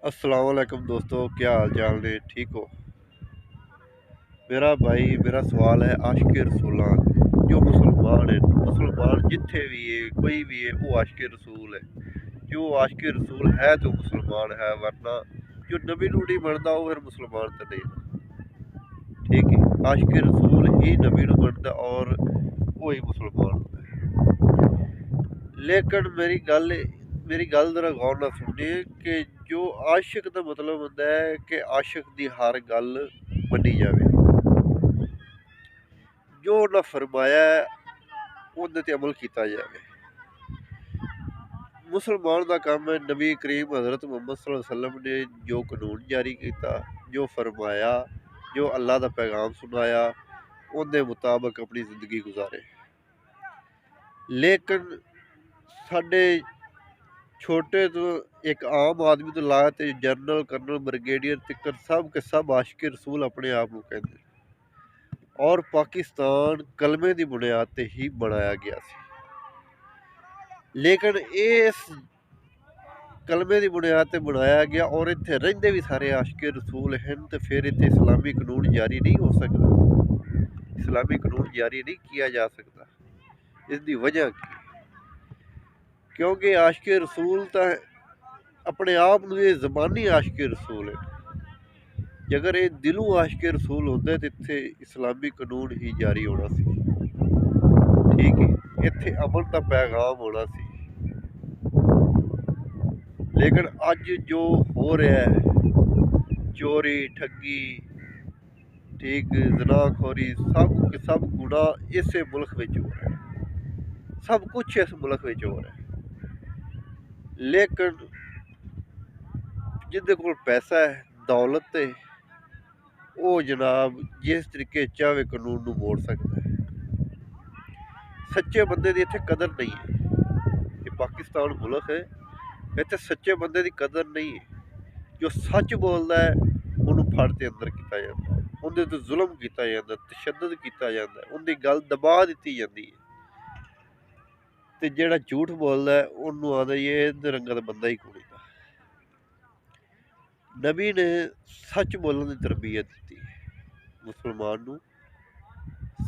अस्सलाम वालेकुम दोस्तों, क्या हाल चाल ने? ठीक हो? मेरा सवाल है आशिक रसूलां ते। जो मुसलमान है, मुसलमान जिथे भी है, कोई भी है, वो आशिक रसूल है। जो आशिक रसूल है तो मुसलमान है, वरना जो नबी नू नहीं मनदा वो फिर मुसलमान तो नहीं। ठीक है, आशिक रसूल ही नबी नू मनदा और वो ही मुसलमान होता है। लेकिन मेरी गल जरा गौर नाल सुनिए कि जो आशिक का मतलब होंदा है कि आशिक दी हर गल मन्नी जावे। जो उन्हें फरमाया है उहदे ते अमल किया जाए। मुसलमान का काम है नबी करीम हज़रत मुहम्मद सल्लल्लाहु अलैहि वसल्लम ने जो कानून जारी किया, जो फरमाया, जो अल्लाह का पैगाम सुनाया, उहदे मुताबिक अपनी जिंदगी गुजारे। लेकिन साडे छोटे तो एक आम आदमी तो ला ते जनरल कर्नल ब्रिगेडियर तक सब के सब आशिक रसूल अपने आप को कहते हैं। और पाकिस्तान कलमे की बुनियाद ते ही बनाया गया सी। लेकिन इस कलमे की बुनियाद ते बनाया गया और इत्थे रहिंदे भी सारे आशिक रसूल हैं, तो फिर इत्थे इस्लामी कानून जारी नहीं हो सकता। इस्लामी कानून जारी नहीं किया जा सकता। इसकी वजह की, क्योंकि आशिक रसूल तो अपने आप में ये जबानी आशिक रसूल है। अगर ये दिलों आशिक रसूल होंदे तो इत्थे इस्लामी कानून ही जारी होना सी। ठीक है, इत्थे अमन का पैगाम होना सी। लेकिन अज जो हो रहा है, चोरी ठगी, ठीक, जनाखोरी, सब गुनाह इस मुल्क में हो रहा है। सब कुछ इस मुल्क में हो रहा है। लेकिन जिंदे कोल पैसा है, दौलत है, वो जनाब जिस तरीके चाहे कानून को मोड़ सकता है। सच्चे बंदे की इत्थे कदर नहीं है। ये पाकिस्तान मुल्क है, इत्थे सच्चे बंदे की कदर नहीं है। जो सच बोलता है उन्होंने फड़ के अंदर किया जाता है, उनके तो जुल्म किया जाता है, तशद्दद किया जाता है, उनकी गल दबा दी जाती है। तो जेड़ा झूठ बोलता है उन्होंने आदा ये रंगा का बंदा ही कोई ना। नबी ने सच बोलने की तरबियत दी, मुसलमान नू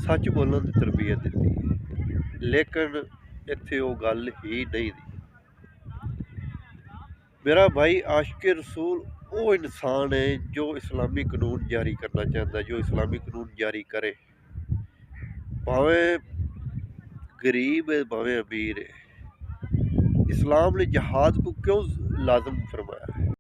सच बोलने की तरबियत दी। लेकिन इत्थे वो गल ही नहीं दी। मेरा भाई आशिक रसूल वो इंसान है जो इस्लामी कानून जारी करना चाहता है, जो इस्लामी कानून जारी करे। भावें गरीब है, भावें अमीर है। इस्लाम ने जहाद को क्यों लाजम फरमाया?